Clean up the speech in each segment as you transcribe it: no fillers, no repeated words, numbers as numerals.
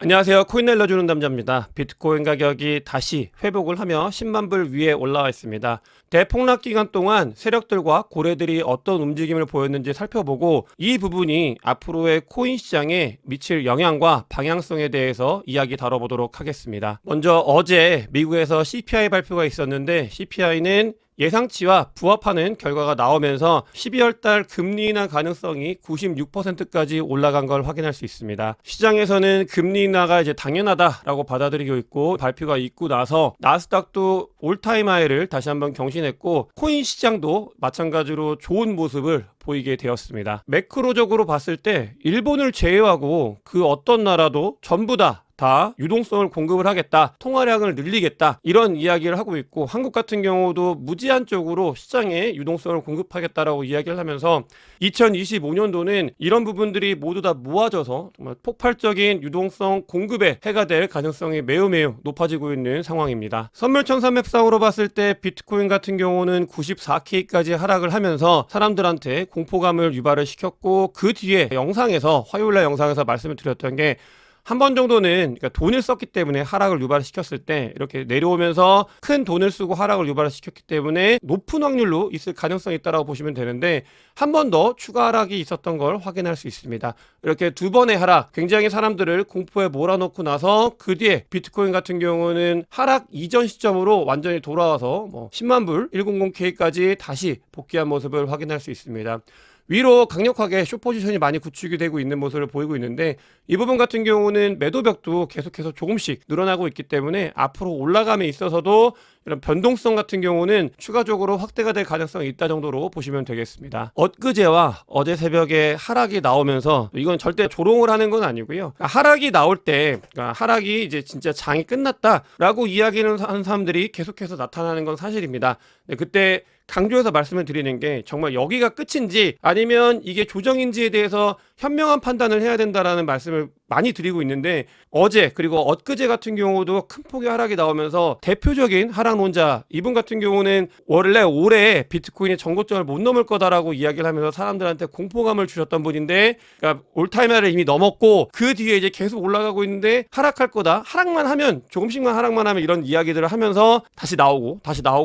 안녕하세요. 코인 날려주는 남자입니다. 비트코인 가격이 다시 회복을 하며 10만 불 위에 올라와 있습니다. 대폭락 기간 동안 세력들과 고래들이 어떤 움직임을 보였는지 살펴보고 이 부분이 앞으로의 코인 시장에 미칠 영향과 방향성에 대해서 이야기 다뤄보도록 하겠습니다. 먼저 어제 미국에서 CPI 발표가 있었는데 CPI는 예상치와 부합하는 결과가 나오면서 12월 달 금리 인하 가능성이 96%까지 올라간 걸 확인할 수 있습니다. 시장에서는 금리 인하가 이제 당연하다라고 받아들이고 있고 발표가 있고 나서 나스닥도 올타임 하이를 다시 한번 경신했고 코인 시장도 마찬가지로 좋은 모습을 보이게 되었습니다. 매크로적으로 봤을 때 일본을 제외하고 그 어떤 나라도 전부 다 유동성을 공급을 하겠다, 통화량을 늘리겠다 이런 이야기를 하고 있고 한국 같은 경우도 무제한적으로 시장에 유동성을 공급하겠다라고 이야기를 하면서 2025년도는 이런 부분들이 모두 다 모아져서 정말 폭발적인 유동성 공급의 해가 될 가능성이 매우 높아지고 있는 상황입니다. 선물 1300상으로 봤을 때 비트코인 같은 경우는 94K까지 하락을 하면서 사람들한테 공포감을 유발을 시켰고 그 뒤에 화요일날 영상에서 말씀을 드렸던 게 한 번 정도는 그러니까 돈을 썼기 때문에 하락을 유발을 시켰을 때 이렇게 내려오면서 큰 돈을 쓰고 하락을 유발을 시켰기 때문에 높은 확률로 있을 가능성이 있다고 보시면 되는데 한 번 더 추가 하락이 있었던 걸 확인할 수 있습니다. 이렇게 두 번의 하락 굉장히 사람들을 공포에 몰아넣고 나서 그 뒤에 비트코인 같은 경우는 하락 이전 시점으로 완전히 돌아와서 10만 불 100K까지 다시 복귀한 모습을 확인할 수 있습니다. 위로 강력하게 숏 포지션이 많이 구축이 되고 있는 모습을 보이고 있는데 이 부분 같은 경우는 매도벽도 계속해서 조금씩 늘어나고 있기 때문에 앞으로 올라감에 있어서도 이런 변동성 같은 경우는 추가적으로 확대가 될 가능성이 있다 정도로 보시면 되겠습니다. 엊그제와 어제 새벽에 하락이 나오면서 이건 절대 조롱을 하는 건 아니고요. 하락이 나올 때 하락이 이제 진짜 장이 끝났다라고 이야기를 하는 사람들이 계속해서 나타나는 건 사실입니다. 그때 강조해서 말씀을 드리는 게 정말 여기가 끝인지 아니면 이게 조정인지에 대해서 현명한 판단을 해야 된다라는 말씀을 많이 드리고 있는데 어제 그리고 엊그제 같은 경우도 큰 폭의 하락이 나오면서 대표적인 하락론자 이분 같은 경우는 원래 올해 비트코인이 전고점을 못 넘을 거다라고 이야기를 하면서 사람들한테 공포감을 주셨던 분인데 그러니까 올타임하이를 이미 넘었고 그 뒤에 이제 계속 올라가고 있는데 하락할 거다 하락만 하면 조금씩만 하락만 하면 이런 이야기들을 하면서 다시 나오고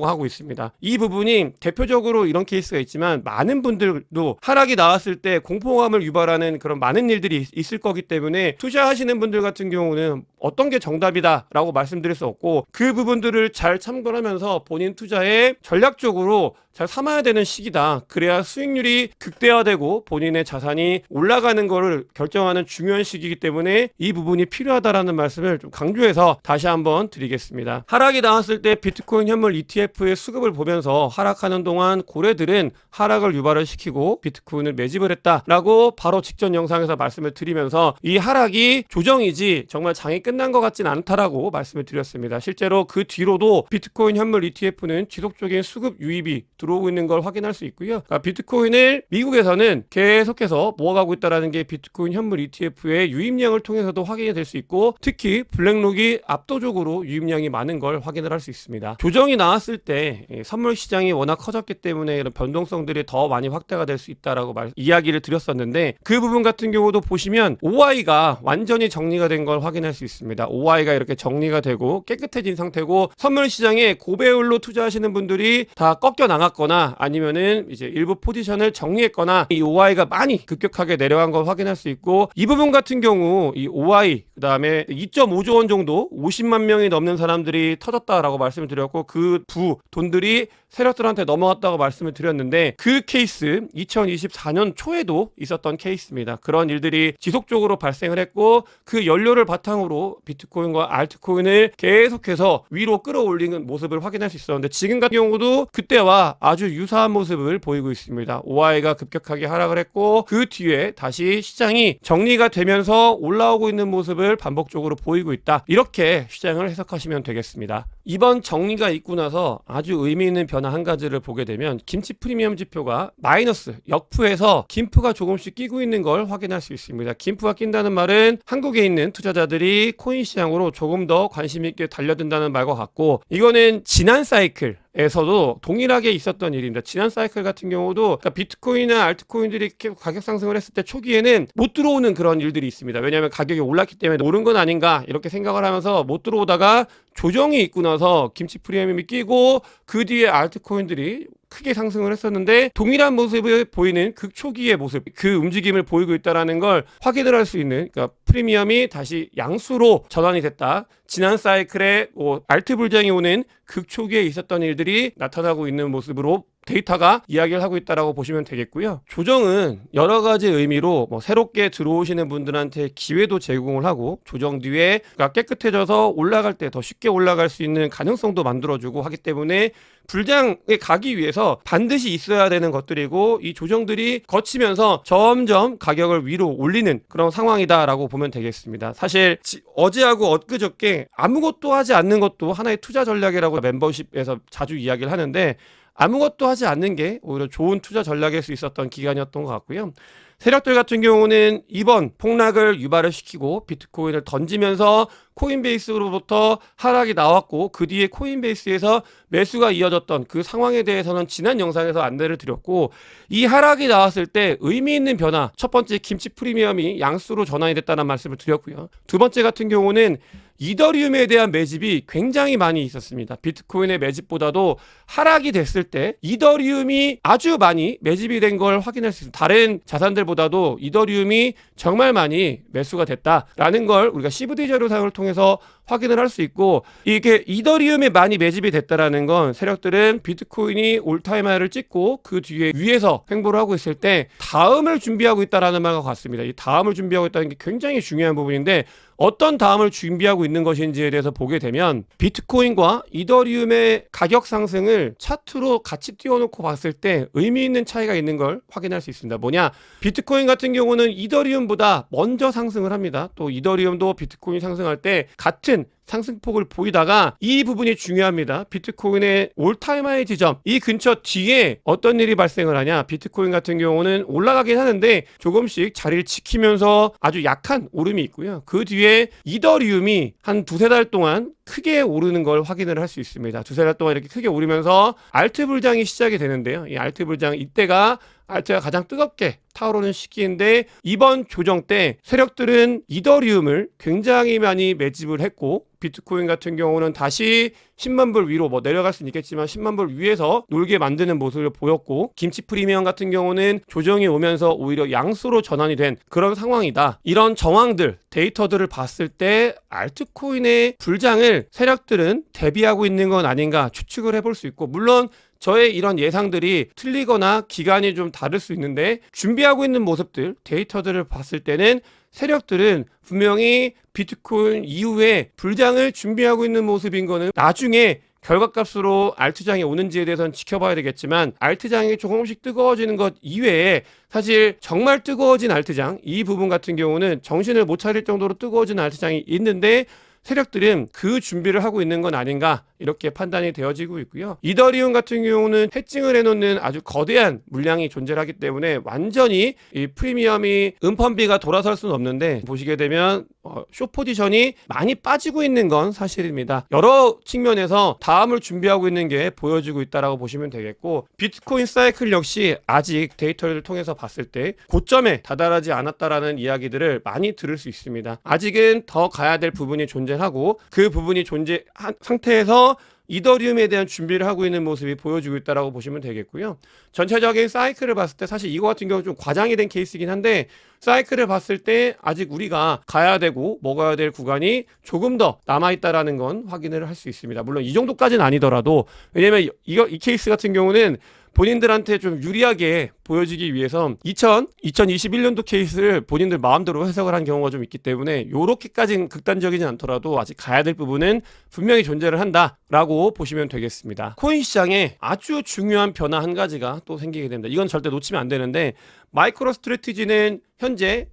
하고 있습니다. 이 부분이 대표적으로 이런 케이스가 있지만 많은 분들도 하락이 나왔을 때 공포감을 유발하는 그런 많은 일들이 있을 거기 때문에 투자하시는 분들 같은 경우는 어떤 게 정답이다라고 말씀드릴 수 없고 그 부분들을 잘 참고하면서 본인 투자에 전략적으로 잘 삼아야 되는 시기다. 그래야 수익률이 극대화되고 본인의 자산이 올라가는 거를 결정하는 중요한 시기이기 때문에 이 부분이 필요하다라는 말씀을 좀 강조해서 다시 한번 드리겠습니다. 하락이 나왔을 때 비트코인 현물 ETF의 수급을 보면서 하락하는 동안 고래들은 하락을 유발을 시키고 비트코인을 매집을 했다라고 바로 직전 영상에서 말씀을 드리면서 이 하락이 조정이지 정말 장이 끝난 것 같진 않다라고 말씀을 드렸습니다. 실제로 그 뒤로도 비트코인 현물 ETF는 지속적인 수급 유입이 들어오고 있는 걸 확인할 수 있고요. 비트코인을 미국에서는 계속해서 모아가고 있다는 게 비트코인 현물 ETF의 유입량을 통해서도 확인이 될 수 있고 특히 블랙록이 압도적으로 유입량이 많은 걸 확인을 할 수 있습니다. 조정이 나왔을 때 선물 시장이 워낙 커졌기 때문에 이런 변동성들이 더 많이 확대가 될 수 있다라고 이야기를 드렸었는데 그 부분 같은 경우도 보시면 OI가 완전히 정리가 된 걸 확인할 수 있습니다. OI가 이렇게 정리가 되고 깨끗해진 상태고 선물 시장에 고배율로 투자하시는 분들이 다 꺾여 나갔거나 아니면은 이제 일부 포지션을 정리했거나 이 OI가 많이 급격하게 내려간 걸 확인할 수 있고 이 부분 같은 경우 이 OI 그다음에 2.5조 원 정도 50만 명이 넘는 사람들이 터졌다라고 말씀을 드렸고 그 돈들이 세력들한테 넘어갔다고 말씀을 드렸는데 그 케이스 2024년 초에도 있었던 케이스입니다. 그런 일들이 지속적으로 발생을 했고 그 연료를 바탕으로 비트코인과 알트코인을 계속해서 위로 끌어올리는 모습을 확인할 수 있었는데 지금 같은 경우도 그때와 아주 유사한 모습을 보이고 있습니다. OI가 급격하게 하락을 했고 그 뒤에 다시 시장이 정리가 되면서 올라오고 있는 모습을 반복적으로 보이고 있다. 이렇게 시장을 해석하시면 되겠습니다. 이번 정리가 있고 나서 아주 의미 있는 변화 한 가지를 보게 되면 김치 프리미엄 지표가 마이너스 역푸에서 김프가 조금씩 끼고 있는 걸 확인할 수 있습니다. 김프가 낀다는 말은 한국에 있는 투자자들이 코인 시장으로 조금 더 관심 있게 달려든다는 말과 같고 이거는 지난 사이클 에서도 동일하게 있었던 일입니다. 지난 사이클 같은 경우도 그러니까 비트코인이나 알트코인들이 계속 가격 상승을 했을 때 초기에는 못 들어오는 그런 일들이 있습니다. 왜냐하면 가격이 올랐기 때문에 오른 건 아닌가 이렇게 생각을 하면서 못 들어오다가 조정이 있고 나서 김치 프리미엄이 끼고 그 뒤에 알트코인들이 크게 상승을 했었는데 동일한 모습을 보이는 극초기의 모습, 그 움직임을 보이고 있다는 걸 확인을 할 수 있는, 그러니까 프리미엄이 다시 양수로 전환이 됐다. 지난 사이클에 알트 불장이 오는 극초기에 있었던 일들이 나타나고 있는 모습으로 데이터가 이야기를 하고 있다라고 보시면 되겠고요. 조정은 여러 가지 의미로 새롭게 들어오시는 분들한테 기회도 제공을 하고 조정 뒤에 깨끗해져서 올라갈 때 더 쉽게 올라갈 수 있는 가능성도 만들어주고 하기 때문에 불장에 가기 위해서 반드시 있어야 되는 것들이고 이 조정들이 거치면서 점점 가격을 위로 올리는 그런 상황이다라고 보면 되겠습니다. 사실 어제하고 엊그저께 아무것도 하지 않는 것도 하나의 투자 전략이라고 멤버십에서 자주 이야기를 하는데 아무것도 하지 않는 게 오히려 좋은 투자 전략일 수 있었던 기간이었던 것 같고요. 세력들 같은 경우는 이번 폭락을 유발을 시키고 비트코인을 던지면서 코인베이스로부터 하락이 나왔고 그 뒤에 코인베이스에서 매수가 이어졌던 그 상황에 대해서는 지난 영상에서 안내를 드렸고 이 하락이 나왔을 때 의미 있는 변화, 첫 번째 김치 프리미엄이 양수로 전환이 됐다는 말씀을 드렸고요. 두 번째 같은 경우는 이더리움에 대한 매집이 굉장히 많이 있었습니다. 비트코인의 매집보다도 하락이 됐을 때 이더리움이 아주 많이 매집이 된 걸 확인할 수 있습니다. 다른 자산들보다도 이더리움이 정말 많이 매수가 됐다라는 걸 우리가 CFD 자료상을 통해서 확인을 할 수 있고 이게 이더리움에 많이 매집이 됐다라는 건 세력들은 비트코인이 올타임 하이를 찍고 그 뒤에 위에서 횡보를 하고 있을 때 다음을 준비하고 있다라는 말과 같습니다. 이 다음을 준비하고 있다는 게 굉장히 중요한 부분인데 어떤 다음을 준비하고 있는 것인지에 대해서 보게 되면 비트코인과 이더리움의 가격 상승을 차트로 같이 띄워놓고 봤을 때 의미 있는 차이가 있는 걸 확인할 수 있습니다. 뭐냐? 비트코인 같은 경우는 이더리움보다 먼저 상승을 합니다. 또 이더리움도 비트코인 상승할 때 같은 상승폭을 보이다가 이 부분이 중요합니다. 비트코인의 올타임 하이 지점 이 근처 뒤에 어떤 일이 발생을 하냐. 비트코인 같은 경우는 올라가긴 하는데 조금씩 자리를 지키면서 아주 약한 오름이 있고요. 그 뒤에 이더리움이 한 두세 달 동안 크게 오르는 걸 확인을 할 수 있습니다. 두세 달 동안 이렇게 크게 오르면서 알트 불장이 시작이 되는데요. 이 알트 불장 이때가 알트가 가장 뜨겁게 타오르는 시기인데 이번 조정 때 세력들은 이더리움을 굉장히 많이 매집을 했고 비트코인 같은 경우는 다시 10만 불 위로 내려갈 수는 있겠지만 10만 불 위에서 놀게 만드는 모습을 보였고 김치 프리미엄 같은 경우는 조정이 오면서 오히려 양수로 전환이 된 그런 상황이다. 이런 정황들 데이터들을 봤을 때 알트코인의 불장을 세력들은 대비하고 있는 건 아닌가 추측을 해볼 수 있고 물론 저의 이런 예상들이 틀리거나 기간이 좀 다를 수 있는데 준비하고 있는 모습들 데이터들을 봤을 때는 세력들은 분명히 비트코인 이후에 불장을 준비하고 있는 모습인 거는 나중에 결과값으로 알트장이 오는지에 대해서는 지켜봐야 되겠지만 알트장이 조금씩 뜨거워지는 것 이외에 사실 정말 뜨거워진 알트장 이 부분 같은 경우는 정신을 못 차릴 정도로 뜨거워진 알트장이 있는데 세력들은 그 준비를 하고 있는 건 아닌가 이렇게 판단이 되어지고 있고요. 이더리움 같은 경우는 해칭을 해놓는 아주 거대한 물량이 존재하기 때문에 완전히 이 프리미엄이 은펀비가 돌아설 수는 없는데 보시게 되면 숏 포지션이 많이 빠지고 있는 건 사실입니다. 여러 측면에서 다음을 준비하고 있는 게 보여지고 있다라고 보시면 되겠고 비트코인 사이클 역시 아직 데이터를 통해서 봤을 때 고점에 다다르지 않았다라는 이야기들을 많이 들을 수 있습니다. 아직은 더 가야 될 부분이 존재하고 그 부분이 존재한 상태에서 이더리움에 대한 준비를 하고 있는 모습이 보여지고 있다고 보시면 되겠고요. 전체적인 사이클을 봤을 때 사실 이거 같은 경우 좀 과장이 된 케이스이긴 한데 사이클을 봤을 때 아직 우리가 가야 되고 먹어야 될 구간이 조금 더 남아있다라는 건 확인을 할 수 있습니다. 물론 이 정도까지는 아니더라도 왜냐면 이 케이스 같은 경우는 본인들한테 좀 유리하게 보여지기 위해서 2021년도 케이스를 본인들 마음대로 해석을 한 경우가 좀 있기 때문에 요렇게까지는 극단적이진 않더라도 아직 가야 될 부분은 분명히 존재를 한다라고 보시면 되겠습니다. 코인 시장에 아주 중요한 변화 한 가지가 또 생기게 됩니다. 이건 절대 놓치면 안 되는데 마이크로 스트래티지는 현재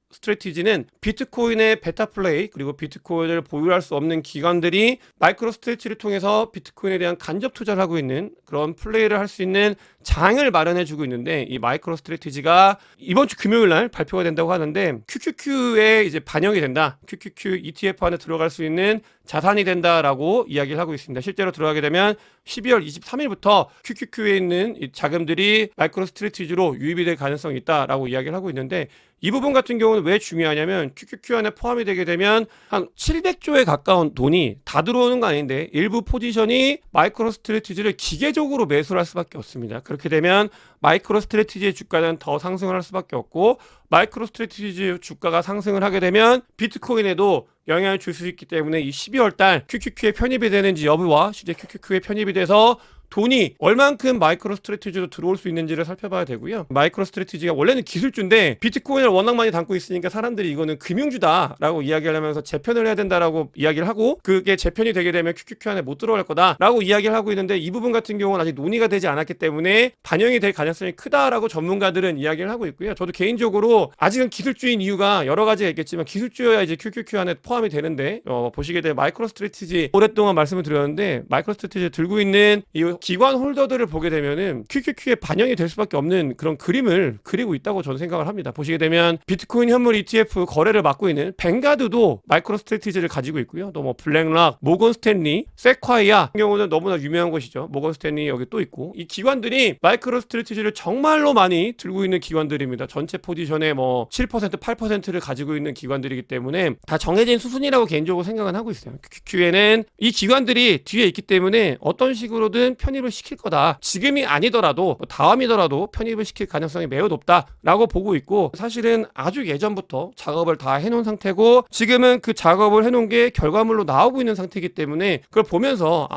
스트래티지는 비트코인의 베타 플레이 그리고 비트코인을 보유할 수 없는 기관들이 마이크로 스트래티지를 통해서 비트코인에 대한 간접 투자를 하고 있는 그런 플레이를 할 수 있는 장을 마련해 주고 있는데 이 마이크로 스트래티지가 이번 주 금요일 날 발표가 된다고 하는데 QQQ에 이제 반영이 된다. QQQ ETF 안에 들어갈 수 있는 자산이 된다라고 이야기를 하고 있습니다. 실제로 들어가게 되면 12월 23일부터 QQQ에 있는 이 자금들이 마이크로스트래티지로 유입이 될 가능성이 있다라고 이야기를 하고 있는데, 이 부분 같은 경우는 왜 중요하냐면 QQQ 안에 포함이 되게 되면 한 700조에 가까운 돈이 다 들어오는 거 아닌데 일부 포지션이 마이크로스트래티지를 기계적으로 매수를 할 수밖에 없습니다. 그렇게 되면 마이크로스트래티지의 주가는 더 상승을 할 수밖에 없고, 마이크로스트래티지 주가가 상승을 하게 되면 비트코인에도 영향을 줄 수 있기 때문에 이 12월 달 QQQ에 편입이 되는지 여부와 실제 QQQ에 편입이 돼서 돈이 얼만큼 마이크로스트래티지로 들어올 수 있는지를 살펴봐야 되고요. 마이크로스트래티지가 원래는 기술주인데 비트코인을 워낙 많이 담고 있으니까 사람들이 이거는 금융주다라고 이야기를 하면서 재편을 해야 된다라고 이야기를 하고, 그게 재편이 되게 되면 QQQ 안에 못 들어갈 거다라고 이야기를 하고 있는데, 이 부분 같은 경우는 아직 논의가 되지 않았기 때문에 반영이 될 가능성이 크다라고 전문가들은 이야기를 하고 있고요. 저도 개인적으로 아직은 기술주인 이유가 여러 가지가 있겠지만 기술주여야 이제 QQQ 안에 포함이 되는데, 보시게 되면 마이크로스트래티지 오랫동안 말씀을 드렸는데, 마이크로스트래티지 들고 있는 이 기관 홀더들을 보게 되면은 QQQ에 반영이 될 수밖에 없는 그런 그림을 그리고 있다고 저는 생각을 합니다. 보시게 되면 비트코인 현물 ETF 거래를 맡고 있는 뱅가드도 마이크로스트래티지를 가지고 있고요. 또 뭐 블랙락, 모건 스탠리, 세콰이아 같은 경우는 너무나 유명한 곳이죠. 모건 스탠리 여기 또 있고, 이 기관들이 마이크로스트래티지를 정말로 많이 들고 있는 기관들입니다. 전체 포지션의 뭐 7%, 8%를 가지고 있는 기관들이기 때문에 다 정해진 수순이라고 개인적으로 생각은 하고 있어요. QQQ에는 이 기관들이 뒤에 있기 때문에 어떤 식으로든 편입을 시킬 거다. 지금이 아니더라도 다음이더라도 편입을 시킬 가능성이 매우 높다라고 보고 있고, 사실은 아주 예전부터 작업을 다 해놓은 상태고 지금은 그 작업을 해놓은 게 결과물로 나오고 있는 상태이기 때문에 그걸 보면서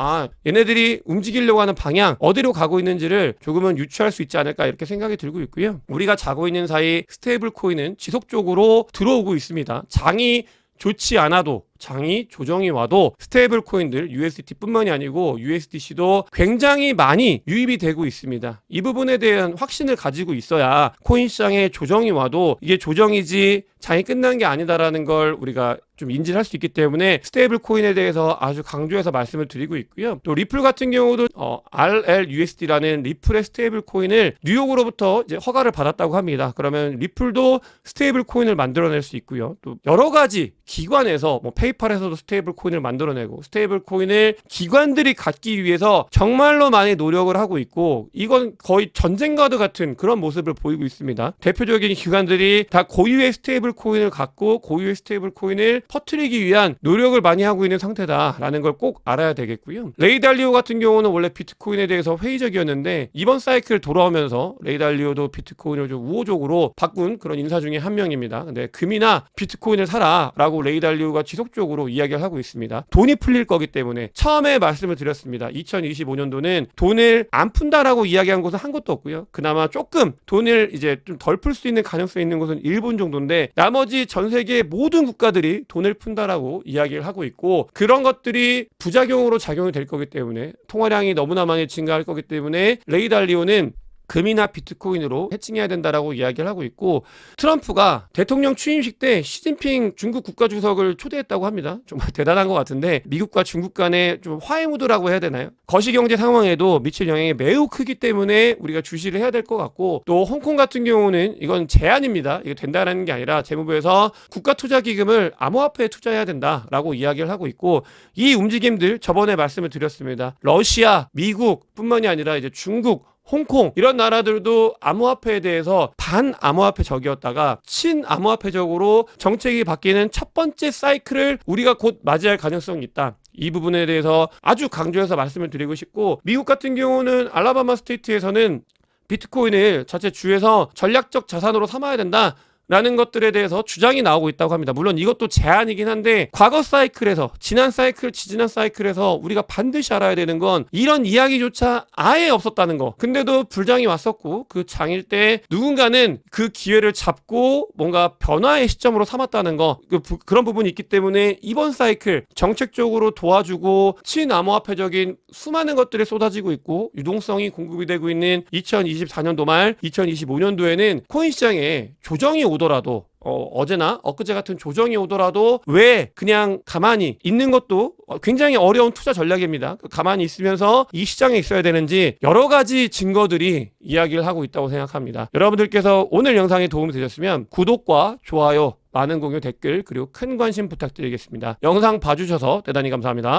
얘네들이 움직이려고 하는 방향 어디로 가고 있는지를 조금은 유추할 수 있지 않을까 이렇게 생각이 들고 있고요. 우리가 자고 있는 사이 스테이블 코인은 지속적으로 들어오고 있습니다. 장이 좋지 않아도, 장이 조정이 와도 스테이블 코인들 USDT뿐만이 아니고 USDC도 굉장히 많이 유입이 되고 있습니다. 이 부분에 대한 확신을 가지고 있어야 코인 시장에 조정이 와도 이게 조정이지 장이 끝난 게 아니다라는 걸 우리가 좀 인지를 할 수 있기 때문에 스테이블 코인에 대해서 아주 강조해서 말씀을 드리고 있고요. 또 리플 같은 경우도 RLUSD라는 리플의 스테이블 코인을 뉴욕으로부터 이제 허가를 받았다고 합니다. 그러면 리플도 스테이블 코인을 만들어낼 수 있고요. 또 여러 가지 기관에서 뭐 페이팔에서도 스테이블 코인을 만들어내고, 스테이블 코인을 기관들이 갖기 위해서 정말로 많이 노력을 하고 있고, 이건 거의 전쟁가드 같은 그런 모습을 보이고 있습니다. 대표적인 기관들이 다 고유의 스테이블 코인을 갖고 고유의 스테이블 코인을 퍼뜨리기 위한 노력을 많이 하고 있는 상태다라는 걸 꼭 알아야 되겠고요. 레이 달리오 같은 경우는 원래 비트코인에 대해서 회의적이었는데 이번 사이클 돌아오면서 레이 달리오도 비트코인을 좀 우호적으로 바꾼 그런 인사 중에 한 명입니다. 근데 금이나 비트코인을 사라라고 레이 달리오가 지속적으로 이야기를 하고 있습니다. 돈이 풀릴 거기 때문에 처음에 말씀을 드렸습니다. 2025년도는 돈을 안 푼다라고 이야기한 곳은 한 곳도 없고요. 그나마 조금 돈을 이제 좀 덜 풀 수 있는 가능성이 있는 곳은 일본 정도인데, 나머지 전 세계 모든 국가들이 돈을 푼다라고 이야기를 하고 있고, 그런 것들이 부작용으로 작용이 될 거기 때문에 통화량이 너무나 많이 증가할 거기 때문에 레이 달리오는 금이나 비트코인으로 해칭해야 된다라고 이야기를 하고 있고, 트럼프가 대통령 취임식 때 시진핑 중국 국가주석을 초대했다고 합니다. 정말 대단한 것 같은데, 미국과 중국 간의 좀 화해 무드라고 해야 되나요? 거시경제 상황에도 미칠 영향이 매우 크기 때문에 우리가 주시를 해야 될 것 같고, 또 홍콩 같은 경우는 이건 제한입니다. 이게 된다는 게 아니라 재무부에서 국가투자기금을 암호화폐에 투자해야 된다라고 이야기를 하고 있고, 이 움직임들 저번에 말씀을 드렸습니다. 러시아, 미국 뿐만이 아니라 이제 중국, 홍콩 이런 나라들도 암호화폐에 대해서 반암호화폐적이었다가 친암호화폐적으로 정책이 바뀌는 첫 번째 사이클을 우리가 곧 맞이할 가능성이 있다. 이 부분에 대해서 아주 강조해서 말씀을 드리고 싶고, 미국 같은 경우는 알라바마 스테이트에서는 비트코인을 자체 주에서 전략적 자산으로 삼아야 된다 라는 것들에 대해서 주장이 나오고 있다고 합니다. 물론 이것도 제한이긴 한데, 과거 사이클에서, 지난 사이클, 지지난 사이클에서 우리가 반드시 알아야 되는 건 이런 이야기조차 아예 없었다는 거. 근데도 불장이 왔었고, 그 장일 때 누군가는 그 기회를 잡고 뭔가 변화의 시점으로 삼았다는 거, 그런 부분이 있기 때문에 이번 사이클 정책적으로 도와주고 친암호화폐적인 수많은 것들이 쏟아지고 있고 유동성이 공급이 되고 있는 2024년도 말 2025년도에는 코인 시장에 조정이 오더라도, 어제나 엊그제 같은 조정이 오더라도 왜 그냥 가만히 있는 것도 굉장히 어려운 투자 전략입니다. 가만히 있으면서 이 시장에 있어야 되는지 여러 가지 증거들이 이야기를 하고 있다고 생각합니다. 여러분들께서 오늘 영상에 도움이 되셨으면 구독과 좋아요 많은 공유, 댓글, 그리고 큰 관심 부탁드리겠습니다. 영상 봐주셔서 대단히 감사합니다.